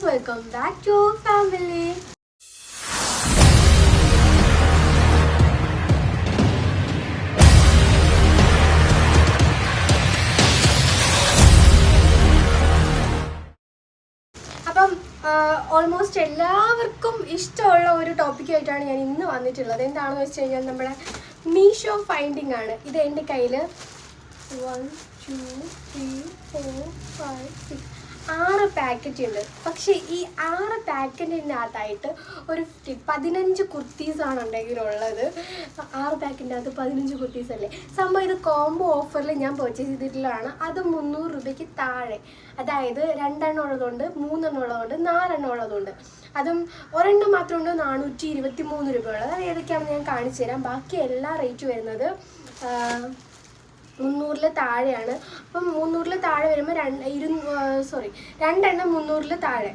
welcome back to our family. Almost എല്ലാവർക്കും ഇഷ്ടമുള്ള ഒരു ടോപ്പിക്കായിട്ടാണ് ഞാൻ ഇന്ന് വന്നിട്ടുള്ളത്. എന്താണെന്ന് വെച്ച് കഴിഞ്ഞാൽ നമ്മുടെ മീഷോ ഫൈൻഡിങ് ആണ്. ഇത് എൻ്റെ കയ്യിൽ 1 2 3 4 5 6 6 പാക്കറ്റ് ഉണ്ട്. പക്ഷേ ഈ 6 പാക്കറ്റിനകത്തായിട്ട് ഒരു 15 കുർത്തീസാണ് ഉണ്ടെങ്കിലുള്ളത്. 6 പാക്കറ്റിനകത്ത് 15 കുർത്തീസ് അല്ലേ സംഭവം. ഇത് കോംബോ ഓഫറിൽ ഞാൻ പർച്ചേസ് ചെയ്തിട്ടുള്ളതാണ്. അത് 300 രൂപയ്ക്ക് താഴെ. അതായത് 2 എണ്ണം ഉള്ളതുകൊണ്ട്, 3 എണ്ണം ഉള്ളതുകൊണ്ട്, 4 എണ്ണം ഉള്ളതുകൊണ്ട്. അതും ഒരെണ്ണം മാത്രമുണ്ട് 423 രൂപ ഉള്ളത്. അത് ഏതൊക്കെയാണെന്ന് ഞാൻ കാണിച്ചു തരാം. ബാക്കി എല്ലാ റേറ്റ് വരുന്നത് 300 താഴെയാണ്. അപ്പം 300 താഴെ വരുമ്പോൾ 2 എണ്ണം 300 താഴെ,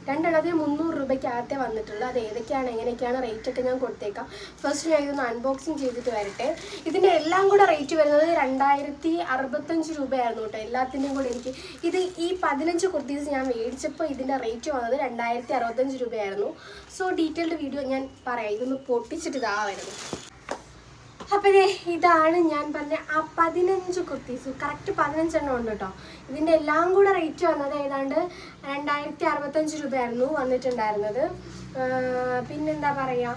2 എണ്ണത്തിന് 300 രൂപയ്ക്കകത്തേ വന്നിട്ടുള്ളൂ. അത് ഏതൊക്കെയാണ്, എങ്ങനെയൊക്കെയാണ് റേറ്റൊക്കെ ഞാൻ കൊടുത്തേക്കാം. ഫസ്റ്റ് ഞാൻ ഇതൊന്ന് അൺബോക്സിങ് ചെയ്തിട്ട് വരട്ടെ. ഇതിൻ്റെ എല്ലാം കൂടെ റേറ്റ് വരുന്നത് 2065 രൂപയായിരുന്നു കേട്ടോ. എല്ലാത്തിൻ്റെയും കൂടെ ഇത് ഈ 15 കുർത്തീസ് ഞാൻ മേടിച്ചപ്പോൾ ഇതിൻ്റെ റേറ്റ് വന്നത് 2065 രൂപയായിരുന്നു. സോ ഡീറ്റെയിൽഡ് വീഡിയോ ഞാൻ പറയാം. ഇതൊന്ന് പൊട്ടിച്ചിട്ട് ഇതാ വരുന്നു. അപ്പോൾ ഇതാണ് ഞാൻ പറഞ്ഞ ആ 15 കുർത്തീസ്. കറക്റ്റ് 15 എണ്ണം ഉണ്ട് കേട്ടോ. ഇതിൻ്റെ എല്ലാം കൂടെ റേറ്റ് വന്നത് ഏതാണ്ട് 2065 രൂപയായിരുന്നു വന്നിട്ടുണ്ടായിരുന്നത്. പിന്നെന്താ പറയുക,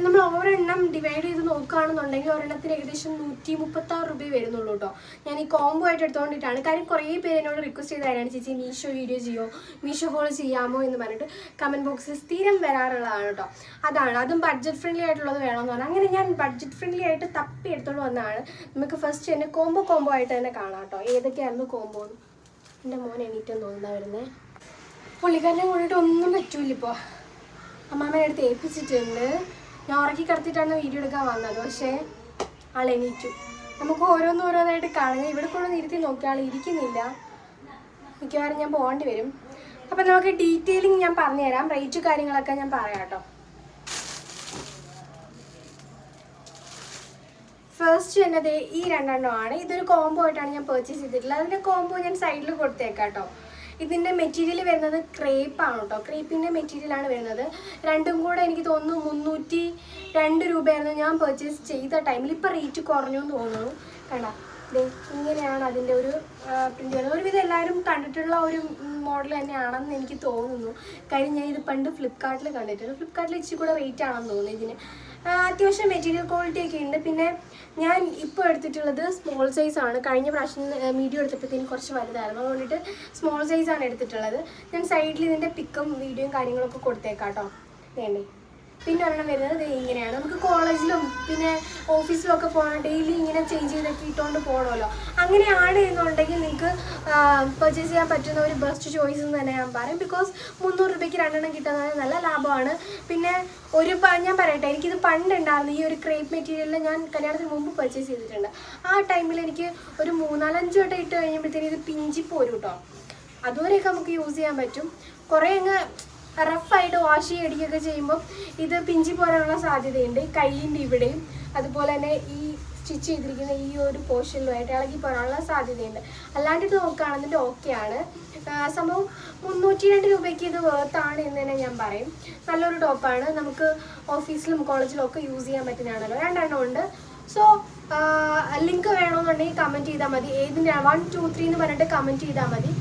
നമ്മൾ ഒരെണ്ണം ഡിവൈഡ് ചെയ്ത് നോക്കുകയാണെന്നുണ്ടെങ്കിൽ ഒരെണ്ണത്തിന് ഏകദേശം 136 രൂപ വരുന്നുള്ളൂ കേട്ടോ. ഞാൻ ഈ കോംബോ ആയിട്ട് എടുത്തുകൊണ്ടിട്ടാണ്. കാര്യം കുറേ പേര് എന്നോട് റിക്വസ്റ്റ് ചെയ്തായിരുന്നു, ചേച്ചി മീഷോ വീഡിയോ ചെയ്യോ, മീഷോ ഹോൾ ചെയ്യാമോ എന്ന് പറഞ്ഞിട്ട് കമൻറ്റ് ബോക്സിൽ സ്ഥിരം വരാറുള്ളതാണ് കേട്ടോ. അതും ബഡ്ജറ്റ് ഫ്രണ്ട്ലി ആയിട്ടുള്ളത് വേണമെന്ന് പറഞ്ഞാൽ അങ്ങനെ ഞാൻ ബഡ്ജറ്റ് ഫ്രണ്ട്ലി ആയിട്ട് തപ്പി എടുത്തോണ്ട് വന്നതാണ്. നമുക്ക് ഫസ്റ്റ് തന്നെ കോംബോ ആയിട്ട് തന്നെ കാണാം കേട്ടോ. ഏതൊക്കെയായിരുന്നു കോംബോ എന്ന്. എൻ്റെ മോൻ എണീറ്റെന്ന് തോന്നുന്നതാണ് വരുന്നത്. പുള്ളിക്കാരനെ കൊണ്ടിട്ട് ഒന്നും പറ്റൂല. ഇപ്പോൾ അമ്മാമ്മേനെ അടുത്ത് ഏൽപ്പിച്ചിട്ടുണ്ട്. ഞാൻ ഉറക്കി കിടത്തിയിട്ടാണ് വീഡിയോ എടുക്കാൻ വന്നത്. പക്ഷേ ആൾ എണീറ്റു. നമുക്ക് ഓരോന്നായിട്ട് കാണുക. ഇവിടെ കൊണ്ടൊന്ന് ഇരുത്തി നോക്കിയ ആൾ ഇരിക്കുന്നില്ല. മിക്കവാറും ഞാൻ പോകേണ്ടി വരും. അപ്പം നമുക്ക് ഡീറ്റെയിലിങ് ഞാൻ പറഞ്ഞുതരാം. റേറ്റ് കാര്യങ്ങളൊക്കെ ഞാൻ പറയാം കേട്ടോ. ഫസ്റ്റ് എന്നത് ഈ 2 എണ്ണമാണ്. ഇതൊരു കോംബോ ആയിട്ടാണ് ഞാൻ പർച്ചേസ് ചെയ്തിട്ടുള്ളത്. അതിൻ്റെ കോംബോ ഞാൻ സൈഡിൽ കൊടുത്തേക്കാം കേട്ടോ. ഇതിൻ്റെ മെറ്റീരിയൽ വരുന്നത് ക്രേപ്പാണ് കേട്ടോ. ക്രേപ്പിൻ്റെ മെറ്റീരിയലാണ് വരുന്നത്. രണ്ടും കൂടെ എനിക്ക് തോന്നുന്നു 302 രൂപയായിരുന്നു ഞാൻ പർച്ചേസ് ചെയ്ത ടൈമിൽ. ഇപ്പോൾ റേറ്റ് കുറഞ്ഞു എന്ന് തോന്നുന്നു. കണ്ടോ, ഇങ്ങനെയാണ് അതിൻ്റെ ഒരു പ്രിൻ്റ് വരുന്നത്. ഒരുവിധം എല്ലാവരും കണ്ടിട്ടുള്ള ഒരു മോഡൽ തന്നെയാണെന്ന് എനിക്ക് തോന്നുന്നു. കാര്യം ഞാൻ ഇത് പണ്ട് ഫ്ലിപ്കാർട്ടിൽ കണ്ടിട്ടുണ്ട്. ഫ്ലിപ്കാർട്ടിൽ ഇച്ചിരി കൂടെ റേറ്റ് ആണെന്ന് തോന്നുന്നു ഇതിന്. അത്യാവശ്യം മെറ്റീരിയൽ ക്വാളിറ്റി ഒക്കെ ഉണ്ട്. പിന്നെ ഞാൻ ഇപ്പോൾ എടുത്തിട്ടുള്ളത് സ്മോൾ സൈസാണ്. കഴിഞ്ഞ പ്രാവശ്യം വീഡിയോ എടുത്തപ്പോഴത്തേക്കും കുറച്ച് വലുതായിരുന്നു. അതുകൊണ്ടിട്ട് സ്മോൾ സൈസാണ് എടുത്തിട്ടുള്ളത്. ഞാൻ സൈഡിൽ ഇതിൻ്റെ പിക്കും വീഡിയോയും കാര്യങ്ങളൊക്കെ കൊടുത്തേക്കാം കേട്ടോ. വേണ്ടേ. പിന്നെ ഒരെണ്ണം വരുന്നത് ഇങ്ങനെയാണ്. നമുക്ക് കോളേജിലും പിന്നെ ഓഫീസിലും ഒക്കെ പോകണം. ഡെയിലി ഇങ്ങനെ ചേഞ്ച് ചെയ്തൊക്കെ ഇട്ടുകൊണ്ട് പോകണമല്ലോ. അങ്ങനെയാണ് എന്നുണ്ടെങ്കിൽ നിങ്ങൾക്ക് പർച്ചേസ് ചെയ്യാൻ പറ്റുന്ന ഒരു ബെസ്റ്റ് ചോയ്സ് എന്ന് തന്നെ ഞാൻ പറയും. ബിക്കോസ് 300 രൂപയ്ക്ക് 2 എണ്ണം കിട്ടുന്നത് നല്ല ലാഭമാണ്. പിന്നെ ഞാൻ പറയട്ടെ, എനിക്കിത് പണ്ടുണ്ടായിരുന്നു. ഈ ഒരു ക്രേപ്പ് മെറ്റീരിയലിൽ ഞാൻ കല്യാണത്തിന് മുമ്പ് പർച്ചേസ് ചെയ്തിട്ടുണ്ട്. ആ ടൈമിൽ എനിക്ക് ഒരു 3-4-5 വട്ടം ഇട്ട് കഴിയുമ്പോഴത്തേനും ഇത് പിഞ്ചി പോരും കേട്ടോ. അതുവരെയൊക്കെ നമുക്ക് യൂസ് ചെയ്യാൻ പറ്റും. കുറേ അങ്ങ് റഫായിട്ട് വാഷ് അടിക്കുകയൊക്കെ ചെയ്യുമ്പോൾ ഇത് പിഞ്ചി പോരാനുള്ള സാധ്യതയുണ്ട്. കൈയിൻ്റെ ഇവിടെയും അതുപോലെ തന്നെ ഈ സ്റ്റിച്ച് ചെയ്തിരിക്കുന്ന ഈ ഒരു പോർഷനിലുമായിട്ട് ഇളകി പോരാനുള്ള സാധ്യതയുണ്ട്. അല്ലാണ്ട് ഇത് നോക്കുകയാണെന്നിട്ട് ഓക്കെയാണ്. സംഭവം 302 രൂപയ്ക്ക് ഇത് വേർത്താണ് എന്ന് തന്നെ ഞാൻ പറയും. നല്ലൊരു ടോപ്പാണ്. നമുക്ക് ഓഫീസിലും കോളേജിലും ഒക്കെ യൂസ് ചെയ്യാൻ പറ്റുന്നതാണല്ലോ. 2 എണ്ണം ഉണ്ട്. സോ ലിങ്ക് വേണമെന്നുണ്ടെങ്കിൽ കമൻറ്റ് ചെയ്താൽ മതി. ഏതിൻ്റെ 1 2 3 എന്ന് പറഞ്ഞിട്ട് കമൻറ്റ് ചെയ്താൽ മതി.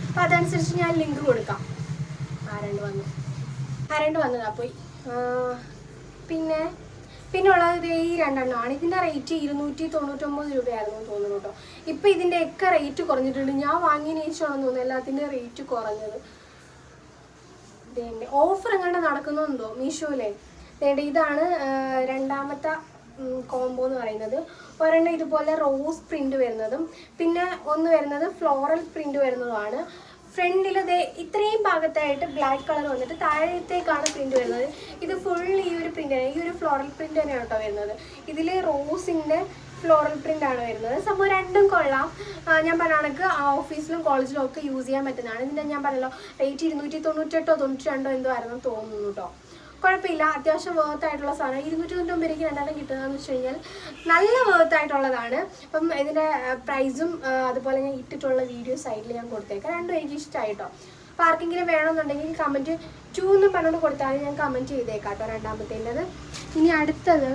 അപ്പോൾ അതനുസരിച്ച് ഞാൻ ലിങ്ക് കൊടുക്കാം. ആരണ്ട് വന്നതാ പോയി. പിന്നെ ഉള്ളത് ഈ 2 എണ്ണമാണ്. ഇതിൻ്റെ റേറ്റ് 299 രൂപയായിരുന്നു തോന്നുന്നു കേട്ടോ. ഇപ്പം ഇതിൻ്റെയൊക്കെ റേറ്റ് കുറഞ്ഞിട്ടുണ്ട്. ഞാൻ വാങ്ങിയതിന് ശേഷമാണെന്ന് തോന്നുന്നു എല്ലാത്തിൻ്റെ റേറ്റ് കുറഞ്ഞത്. ഓഫർ എങ്ങാണ്ട് നടക്കുന്നുണ്ടോ മീഷോയിലെ. ഇതാണ് രണ്ടാമത്തെ കോംബോ എന്ന് പറയുന്നത്. ഒരെണ്ണം ഇതുപോലെ റോസ് പ്രിൻ്റ് വരുന്നതും പിന്നെ ഒന്ന് വരുന്നത് ഫ്ലോറൽ പ്രിൻ്റ് വരുന്നതുമാണ്. ഫ്രണ്ടിൽ ഇത്രയും ഭാഗത്തായിട്ട് ബ്ലാക്ക് കളർ വന്നിട്ട് താഴത്തേക്കാണ് പ്രിൻ്റ് വരുന്നത്. ഇത് ഫുൾ ഈ ഒരു പ്രിൻ്റ് തന്നെ, ഈ ഒരു ഫ്ലോറൽ പ്രിൻ്റ് തന്നെയാണ് കേട്ടോ വരുന്നത്. ഇതിൽ റോസിൻ്റെ ഫ്ലോറൽ പ്രിൻ്റ് ആണ് വരുന്നത്. സംഭവം രണ്ടും കൊള്ളാം. ഞാൻ പറഞ്ഞ കണക്ക് ഓഫീസിലും കോളേജിലും ഒക്കെ യൂസ് ചെയ്യാൻ പറ്റുന്നതാണ്. ഇതിൻ്റെ ഞാൻ പറഞ്ഞല്ലോ റേറ്റ് 298 92 എന്തോ ആയിരുന്നു തോന്നുന്നു കേട്ടോ. കുഴപ്പമില്ല, അത്യാവശ്യം വേർത്തായിട്ടുള്ള സാധനം. 299 രൂപയ്ക്ക് 2 എണ്ണം കിട്ടുന്നതെന്ന് വെച്ച് കഴിഞ്ഞാൽ നല്ല വേർത്തായിട്ടുള്ളതാണ്. അപ്പം ഇതിൻ്റെ പ്രൈസും അതുപോലെ ഞാൻ ഇട്ടിട്ടുള്ള വീഡിയോ സൈഡിൽ ഞാൻ കൊടുത്തേക്കാം. രണ്ടും എനിക്ക് ഇഷ്ടമായിട്ടോ. അപ്പോൾ ആർക്കെങ്കിലും വേണമെന്നുണ്ടെങ്കിൽ കമൻറ്റ് 2 എന്ന് പറഞ്ഞുകൊണ്ട് കൊടുത്താൽ ഞാൻ കമൻറ്റ് ചെയ്തേക്കാം കേട്ടോ രണ്ടാമത്തേൻ്റെത്. ഇനി അടുത്തത്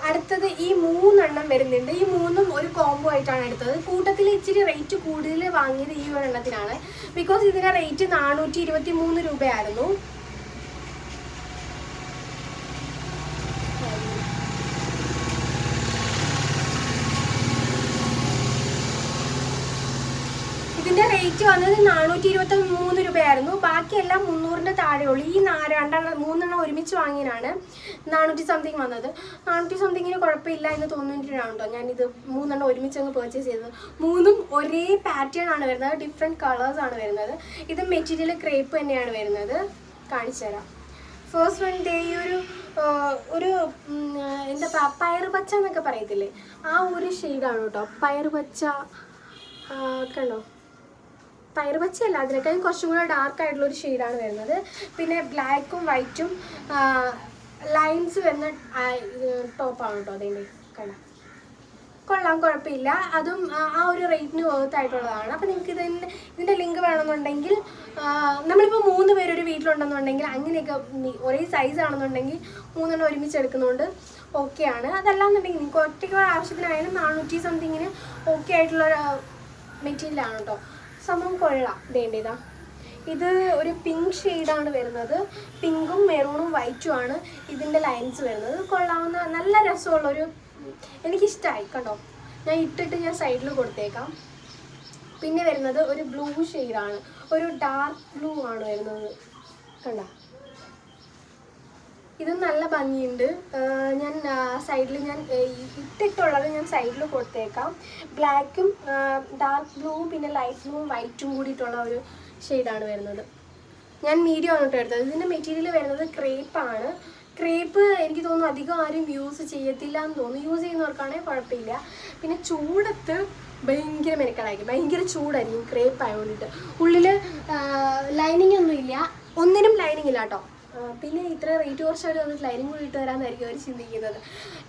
അടുത്തത് ഈ 3 വരുന്നുണ്ട്. ഈ 3 ഒരു കോംബോ ആയിട്ടാണ് എടുത്തത്. കൂട്ടത്തിൽ ഇച്ചിരി റേറ്റ് കൂടുതൽ വാങ്ങിയത് ഈ ഒരു എണ്ണത്തിനാണ്. ബിക്കോസ് ഇതിൻ്റെ റേറ്റ് 423 രൂപയായിരുന്നു. ഇതിൻ്റെ റേറ്റ് വന്നത് 423 രൂപയായിരുന്നു. ബാക്കിയെല്ലാം 300-ൻ്റെ താഴെയുള്ളൂ. ഈ 3 ഒരുമിച്ച് വാങ്ങിയതിനാണ് 400 സംതിങ് വന്നത്. 400 സംതിങ്ങിന് കുഴപ്പമില്ല എന്ന് തോന്നിയിട്ടാണ് കേട്ടോ ഞാനിത് 3 ഒരുമിച്ച് അങ്ങ് പർച്ചേസ് ചെയ്തത്. 3 ഒരേ പാറ്റേൺ ആണ് വരുന്നത്, ഡിഫറെൻറ്റ് കളേഴ്സാണ് വരുന്നത്. ഇത് മെറ്റീരിയൽ ക്രേപ്പ് തന്നെയാണ് വരുന്നത്. കാണിച്ചു തരാം. ഫസ്റ്റ് വൺ ഡേ ഈ ഒരു എന്താ പയറ് പച്ച എന്നൊക്കെ പറയത്തില്ലേ, ആ ഒരു ഷെയ്ഡാണ് കേട്ടോ. പയറ് പച്ച കണ്ടോ, പയറ് പച്ചയല്ല, അതിനേക്കാളും കുറച്ചും കൂടെ ഡാർക്ക് ആയിട്ടുള്ളൊരു ഷെയ്ഡാണ് വരുന്നത്. പിന്നെ ബ്ലാക്കും വൈറ്റും ലൈൻസ് വരുന്ന ടോപ്പാണ് കേട്ടോ. അതിൻ്റെ കണ്ട കൊള്ളാം, കുഴപ്പമില്ല. അതും ആ ഒരു റേറ്റിന് വർത്തായിട്ടുള്ളതാണ്. അപ്പോൾ നിങ്ങൾക്ക് ഇതിൻ്റെ ലിങ്ക് വേണമെന്നുണ്ടെങ്കിൽ, നമ്മളിപ്പോൾ 3 പേര് ഒരു വീട്ടിലുണ്ടെന്നുണ്ടെങ്കിൽ അങ്ങനെയൊക്കെ ഒരേ സൈസ് ആണെന്നുണ്ടെങ്കിൽ 3 ഒരുമിച്ച് എടുക്കുന്നതുകൊണ്ട് ഓക്കെയാണ്. അതല്ലാന്നുണ്ടെങ്കിൽ നിങ്ങൾക്ക് ഒറ്റയ്ക്ക് ആവശ്യത്തിനായാലും 400 സംതിങ്ങിന് ഓക്കെ ആയിട്ടുള്ള മെറ്റീരിയലാണ് കേട്ടോ. സംഭവം കൊള്ളാം. ഇതാ ഇത് ഒരു പിങ്ക് ഷെയ്ഡാണ് വരുന്നത്. പിങ്കും മെറൂണും വൈറ്റും ആണ് ഇതിൻ്റെ ലൈൻസ് വരുന്നത്. കൊള്ളാവുന്ന നല്ല രസമുള്ളൊരു, എനിക്കിഷ്ടമായി കേട്ടോ. ഞാൻ ഇട്ടിട്ട് ഞാൻ സൈഡിൽ കൊടുത്തേക്കാം. പിന്നെ വരുന്നത് ഒരു ബ്ലൂ ഷെയ്ഡാണ്, ഒരു ഡാർക്ക് ബ്ലൂ ആണ് വരുന്നത്. കണ്ടോ, ഇത് നല്ല ഭംഗിയുണ്ട്. ഞാൻ സൈഡിൽ ഞാൻ ഇട്ടിട്ടുള്ളത് ഞാൻ സൈഡിൽ കൊടുത്തേക്കാം. ബ്ലാക്കും ഡാർക്ക് ബ്ലൂവും പിന്നെ ലൈറ്റ് ബ്ലൂവും വൈറ്റും കൂടിയിട്ടുള്ള ഒരു ഷെയ്ഡാണ് വരുന്നത്. ഞാൻ മീഡിയം ആണ് കേട്ടോ എടുത്തത്. ഇതിൻ്റെ മെറ്റീരിയൽ വരുന്നത് ക്രേപ്പാണ്. ക്രേപ്പ് എനിക്ക് തോന്നുന്നു അധികം ആരും യൂസ് ചെയ്യത്തില്ല എന്ന് തോന്നുന്നു. യൂസ് ചെയ്യുന്നവർക്കാണെങ്കിൽ കുഴപ്പമില്ല. പിന്നെ ചൂടത്ത് ഭയങ്കര മെനക്കടായിരിക്കും, ഭയങ്കര ചൂടായിരിക്കും ക്രേപ്പ് ആയതുകൊണ്ടിട്ട്. ഉള്ളിൽ ലൈനിങ് ഒന്നും ഇല്ല, ഒന്നിനും ലൈനിങ് ഇല്ല കേട്ടോ. പിന്നെ ഇത്ര റേറ്റ് കുറച്ചവർ വന്നിട്ട് ലൈനിങ് കൂടി ഇട്ട് തരാമെന്നായിരിക്കും അവർ ചിന്തിക്കുന്നത്.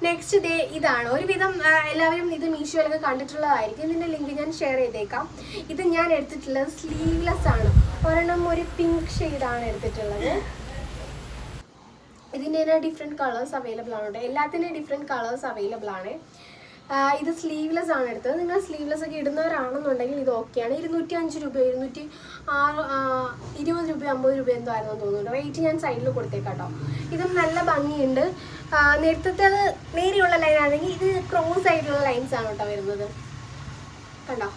നെക്സ്റ്റ് ഡേ ഇതാണ്. ഒരുവിധം എല്ലാവരും ഇത് മീഷോയിലൊക്കെ കണ്ടിട്ടുള്ളതായിരിക്കും. ഇതിൻ്റെ ലിങ്ക് ഞാൻ ഷെയർ ചെയ്തേക്കാം. ഇത് ഞാൻ എടുത്തിട്ടുള്ളത് സ്ലീവ്ലെസ് ആണ്. ഒരെണ്ണം ഒരു പിങ്ക് ഷെയ്ഡാണ് എടുത്തിട്ടുള്ളത്. ഇതിൻ്റെ തന്നെ ഡിഫറെൻറ്റ് കളേഴ്സ് അവൈലബിൾ ആണ് കേട്ടോ. എല്ലാത്തിൻ്റെയും ഡിഫറെൻറ്റ് കളേഴ്സ് അവൈലബിൾ ആണ്. ഇത് സ്ലീവ്ലെസ് ആണ് എടുത്തത്. നിങ്ങൾ സ്ലീവ്ലെസ് ഒക്കെ ഇടുന്നവരാണെന്നുണ്ടെങ്കിൽ ഇത് ഓക്കെയാണ്. 205 രൂപ, 220 രൂപ, 50 രൂപ എന്തോ ആയിരുന്നു തോന്നുന്നുണ്ട്. റേറ്റ് ഞാൻ സൈഡിൽ കൊടുത്തേക്കാം കേട്ടോ. ഇതും നല്ല ഭംഗിയുണ്ട്. നേരത്തെ അത് നേരെയുള്ള ലൈനാണെങ്കിൽ ഇത് ക്രോസ് ആയിട്ടുള്ള ലൈൻസ് ആണ് കേട്ടോ വരുന്നത്. കണ്ടോ,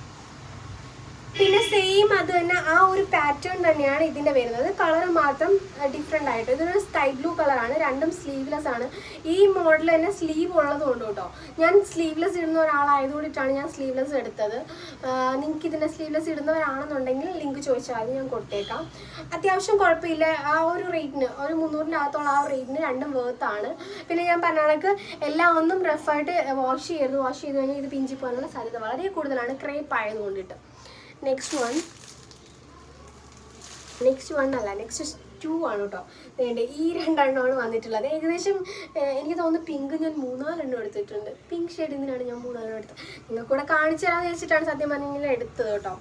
പിന്നെ സെയിം അത് തന്നെ ആ ഒരു പാറ്റേൺ തന്നെയാണ് ഇതിൻ്റെ വരുന്നത്. കളർ മാത്രം ഡിഫറെൻ്റ് ആയിട്ട്. ഇതൊരു സ്കൈ ബ്ലൂ കളറാണ്. രണ്ടും സ്ലീവ്ലെസ് ആണ്. ഈ മോഡൽ തന്നെ സ്ലീവ് ഉള്ളത് കൊണ്ട് കേട്ടോ. ഞാൻ സ്ലീവ്ലെസ് ഇടുന്ന ഒരാളായതുകൊണ്ടിട്ടാണ് ഞാൻ സ്ലീവ്ലെസ് എടുത്തത്. നിങ്ങൾക്ക് ഇതിൻ്റെ സ്ലീവ്ലെസ് ഇടുന്നവരാണെന്നുണ്ടെങ്കിൽ ലിങ്ക് ചോദിച്ചാൽ ഞാൻ കൊടുത്തേക്കാം. അത്യാവശ്യം കുഴപ്പമില്ല. ആ ഒരു റേറ്റിന്, ഒരു 300-ൻ്റെ അകത്തുള്ള ആ റേറ്റിന് രണ്ടും വേർത്താണ്. പിന്നെ ഞാൻ പറഞ്ഞ കണക്ക് എല്ലാം ഒന്നും റഫായിട്ട് വാഷ് ചെയ്ത് കഴിഞ്ഞാൽ ഇത് പിഞ്ചി പോകാനുള്ള സാധ്യത വളരെ കൂടുതലാണ്, ക്രേപ്പ് ആയതുകൊണ്ടിട്ട്. നെക്സ്റ്റ് വൺ അല്ല, നെക്സ്റ്റ് 2 ആണ് കേട്ടോ. വേണ്ട ഈ 2 എണ്ണമാണ് വന്നിട്ടുള്ളത്. ഏകദേശം എനിക്ക് തോന്നുന്നു പിങ്ക് ഞാൻ 3-4 എണ്ണം എടുത്തിട്ടുണ്ട്. പിങ്ക് ഷെയ്ഡിനാണ് ഞാൻ 3-4 എണ്ണം എടുത്തത്. നിങ്ങൾക്കൂടെ കാണിച്ചു തരാമെന്ന് വെച്ചിട്ടാണ് സത്യം പറഞ്ഞെങ്കിൽ എടുത്തത് കേട്ടോ.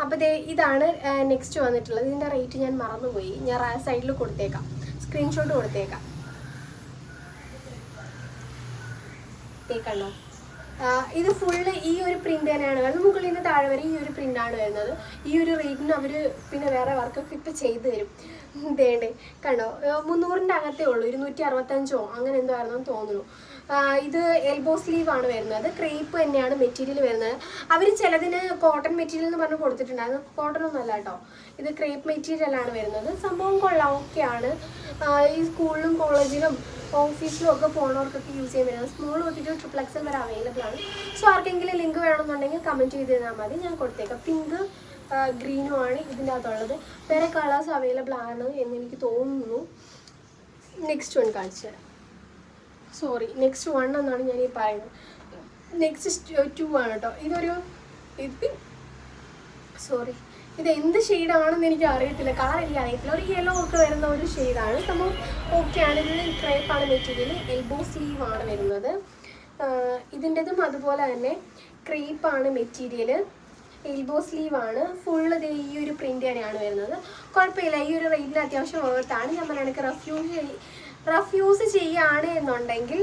അപ്പോൾ ഇതാണ് നെക്സ്റ്റ് വന്നിട്ടുള്ളത്. ഇതിൻ്റെ റേറ്റ് ഞാൻ മറന്നുപോയി. ഞാൻ സൈഡിൽ കൊടുത്തേക്കാം, സ്ക്രീൻഷോട്ട് കൊടുത്തേക്കാം. കേൾക്കണോ, ഇത് ഫുള്ള് ഈ ഒരു പ്രിൻ്റ് തന്നെയാണ് വരുന്നത്. മുകളിൽ നിന്ന് താഴെ വരെ ഈ ഒരു പ്രിൻ്റാണ് വരുന്നത്. ഈ ഒരു റേറ്റിന് അവർ പിന്നെ വേറെ വർക്കൊക്കെ ഇപ്പോൾ ചെയ്തു തരും. ഇതേണ്ടേ കണ്ടോ, 300-ൻ്റെ അകത്തേ ഉള്ളൂ. 265 അങ്ങനെ എന്തോ ആയിരുന്നെന്ന് തോന്നുന്നു. ഇത് എൽബോ സ്ലീവ് ആണ് വരുന്നത്. ക്രേപ്പ് തന്നെയാണ് മെറ്റീരിയൽ വരുന്നത്. അവർ ചിലതിന് കോട്ടൺ മെറ്റീരിയൽ എന്ന് പറഞ്ഞ് കൊടുത്തിട്ടുണ്ടായിരുന്നു. കോട്ടൺ ഒന്നും അല്ല കേട്ടോ, ഇത് ക്രേപ്പ് മെറ്റീരിയലാണ് വരുന്നത്. സംഭവം കൊള്ളാം, ഓക്കെയാണ്. ഈ സ്കൂളിലും കോളേജിലും ഓഫീസിലും ഒക്കെ പോകുന്നവർക്കൊക്കെ യൂസ് ചെയ്യാൻ വരുന്നത്. സ്മോൾ തൊട്ടിട്ട് XXL വരെ അവൈലബിൾ ആണ്. സോ ആർക്കെങ്കിലും ലിങ്ക് വേണമെന്നുണ്ടെങ്കിൽ കമൻറ്റ് ചെയ്ത് തന്നാൽ മതി, ഞാൻ കൊടുത്തേക്കാം. പിങ്ക് ഗ്രീനും ആണ് ഇതിൻ്റെ അകത്തുള്ളത്. വേറെ കളേഴ്സ് അവൈലബിൾ ആണ് എന്ന് എനിക്ക് തോന്നുന്നു. നെക്സ്റ്റ് വൺ കാണിച്ചു തരാം. നെക്സ്റ്റ് 1 എന്നാണ് ഞാൻ ഈ പറയുന്നത്. നെക്സ്റ്റ് 2 ആണ് കേട്ടോ. ഇത് എന്ത് ഷെയ്ഡാണെന്ന് എനിക്ക് അറിയത്തില്ല, കളർ എനിക്ക് അറിയത്തില്ല. ഒരു യെല്ലോ ഒക്കെ വരുന്ന ഒരു ഷെയ്ഡാണ്. സംഭവം ഓക്കെയാണ്. ഇത് ക്രേപ്പാണ് മെറ്റീരിയൽ. എൽബോ സ്ലീവ് ആണ് വരുന്നത്. ഇതിൻ്റെതും അതുപോലെ തന്നെ ക്രേപ്പാണ് മെറ്റീരിയൽ. എൽബോ സ്ലീവാണ്. ഫുള്ള് ഈ ഒരു പ്രിൻ്റ് തന്നെയാണ് വരുന്നത്. കുഴപ്പമില്ല, ഈ ഒരു റേറ്റിന് അത്യാവശ്യം വേർത്താണ്. ഞാൻ പറയുകയാണെങ്കിൽ റഫ്യൂസ് ചെയ്യുകയാണ് എന്നുണ്ടെങ്കിൽ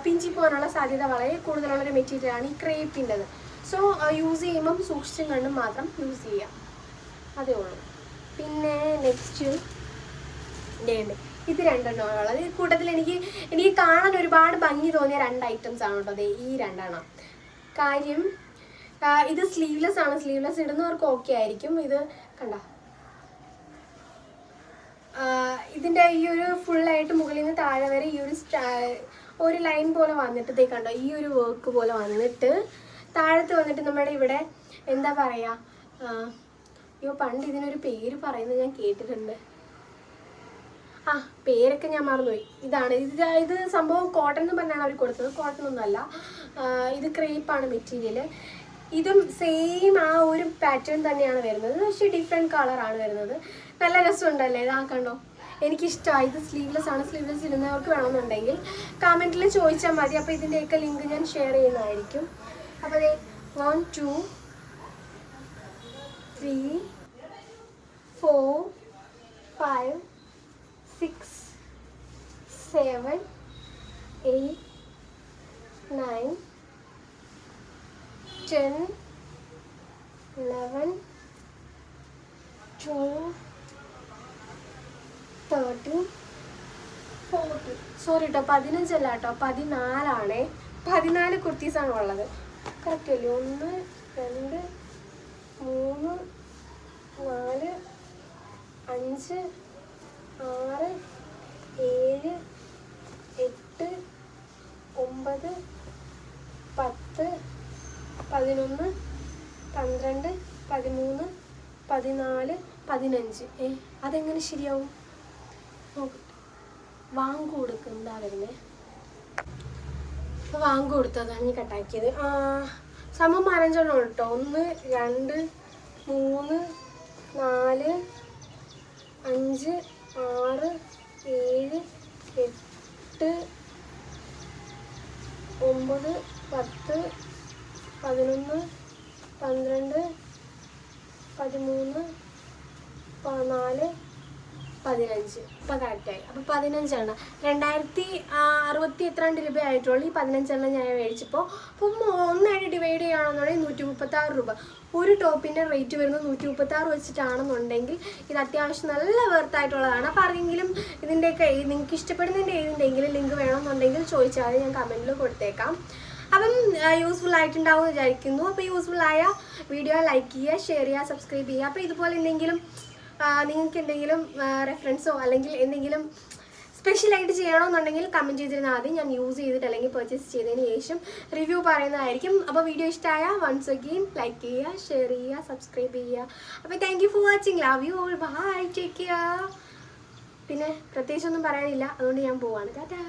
പിഞ്ചി പോകാനുള്ള സാധ്യത വളരെ കൂടുതലുള്ളൊരു മെറ്റീരിയലാണ് ഈ ക്രേപ്പിൻ്റെത്. സോ യൂസ് ചെയ്യുമ്പം സൂക്ഷിച്ചും കണ്ടും മാത്രം യൂസ് ചെയ്യാം, അതേ ഉള്ളൂ. പിന്നെ നെക്സ്റ്റ് ഇത് രണ്ടെണ്ണമുള്ളത്. ഈ കൂട്ടത്തിൽ എനിക്ക് കാണാൻ ഒരുപാട് ഭംഗി തോന്നിയ 2 ഐറ്റംസ് ആണ് കേട്ടോ. ഈ 2 എണ്ണം. കാര്യം ഇത് സ്ലീവ്ലെസ് ആണ്. സ്ലീവ്ലെസ് ഇടുന്നവർക്ക് ഓക്കെ ആയിരിക്കും. ഇത് കണ്ട ഇതിൻ്റെ ഈ ഒരു ഫുള്ളായിട്ട് മുകളിൽ നിന്ന് താഴെ വരെ ഈ ഒരു ലൈൻ പോലെ വന്നിട്ട് കണ്ടോ, ഈ ഒരു വർക്ക് പോലെ വന്നിട്ട് താഴത്ത് വന്നിട്ട് നമ്മുടെ ഇവിടെ എന്താ പറയുക, പണ്ട് ഇതിനൊരു പേര് പറയുന്നത് ഞാൻ കേട്ടിട്ടുണ്ട്. പേരൊക്കെ ഞാൻ മറന്നുപോയി. ഇത് സംഭവം കോട്ടൺ എന്ന് പറഞ്ഞാണ് അവർ കൊടുത്തത്. കോട്ടൺ ഒന്നുമല്ല, ഇത് ക്രേപ്പാണ് മെറ്റീരിയൽ. ഇതും സെയിം ആ ഒരു പാറ്റേൺ തന്നെയാണ് വരുന്നത്, പക്ഷേ ഡിഫറെൻറ്റ് കളറാണ് വരുന്നത്. നല്ല രസമുണ്ടല്ലേ, കണ്ടോ, എനിക്കിഷ്ടമായി. ഇത് സ്ലീവ്ലെസ് ആണ്. സ്ലീവ്ലെസ് ഇടുന്നവർക്ക് വേണമെന്നുണ്ടെങ്കിൽ കമൻറ്റിൽ ചോദിച്ചാൽ മതി. അപ്പോൾ ഇതിൻ്റെയൊക്കെ ലിങ്ക് ഞാൻ ഷെയർ ചെയ്യുന്നതായിരിക്കും. അപ്പോൾ 1 2 3 4 5 6 7 8 9 10 11 12 13 14 സോറി കേട്ടോ, 15 അല്ല കേട്ടോ, 14 14 കുർത്തീസാണ് ഉള്ളത്. കറക്റ്റ് അല്ലേ? 1 2 3 4 5 6 7 8 9 10 11 12 13 14 15. അതെങ്ങനെ ശരിയാവും? വാങ്ങ് കൊടുക്കും. എന്താ വരുന്നത്? വാങ്ങ് കൊടുത്തതാണ് ഞാൻ കട്ടാക്കിയത്. സമം 15 കേട്ടോ. 1 2 3 4 5 6 7 8 9 10 11 12 13 14 15. ഇപ്പം കറക്റ്റായി. അപ്പോൾ 15 2060 എത്രാണ്ട് രൂപ ആയിട്ടുള്ളൂ. ഈ 15 ഞാൻ മേടിച്ചപ്പോൾ. അപ്പം 1 ഡിവൈഡ് ചെയ്യുകയാണെന്നുണ്ടെങ്കിൽ 136 രൂപ. ഒരു ടോപ്പിൻ്റെ റേറ്റ് വരുന്നത് 136 വെച്ചിട്ടാണെന്നുണ്ടെങ്കിൽ ഇത് അത്യാവശ്യം നല്ല വെർത്തായിട്ടുള്ളതാണ്. അപ്പോൾ ആരെങ്കിലും ഇതിൻ്റെയൊക്കെ നിങ്ങൾക്ക് ഇഷ്ടപ്പെടുന്നതിൻ്റെ ഏതിൻ്റെയെങ്കിലും ലിങ്ക് വേണമെന്നുണ്ടെങ്കിൽ ചോദിച്ചാൽ ഞാൻ കമൻറ്റിൽ കൊടുത്തേക്കാം. അപ്പം യൂസ്ഫുൾ ആയിട്ടുണ്ടാവും എന്ന് വിചാരിക്കുന്നു. അപ്പോൾ യൂസ്ഫുള്ളായ വീഡിയോ ലൈക്ക് ചെയ്യുക, ഷെയർ ചെയ്യുക, സബ്സ്ക്രൈബ് ചെയ്യുക. അപ്പോൾ ഇതുപോലെ നിങ്ങൾക്ക് എന്തെങ്കിലും റെഫറൻസോ അല്ലെങ്കിൽ എന്തെങ്കിലും സ്പെഷ്യലായിട്ട് ചെയ്യണമെന്നുണ്ടെങ്കിൽ കമൻറ്റ് ചെയ്തിരുന്നാൽ മതി. ഞാൻ യൂസ് ചെയ്തിട്ട് അല്ലെങ്കിൽ പർച്ചേസ് ചെയ്തതിന് ശേഷം റിവ്യൂ പറയുന്നതായിരിക്കും. അപ്പോൾ വീഡിയോ ഇഷ്ടമായ വൺസ് അഗെയിൻ ലൈക്ക് ചെയ്യുക, ഷെയർ ചെയ്യുക, സബ്സ്ക്രൈബ് ചെയ്യുക. അപ്പോൾ thank you for watching. Love you all. Bye. Take care. പിന്നെ പ്രത്യേകിച്ചൊന്നും പറയാനില്ല, അതുകൊണ്ട് ഞാൻ പോവാണ്. ടാറ്റാ.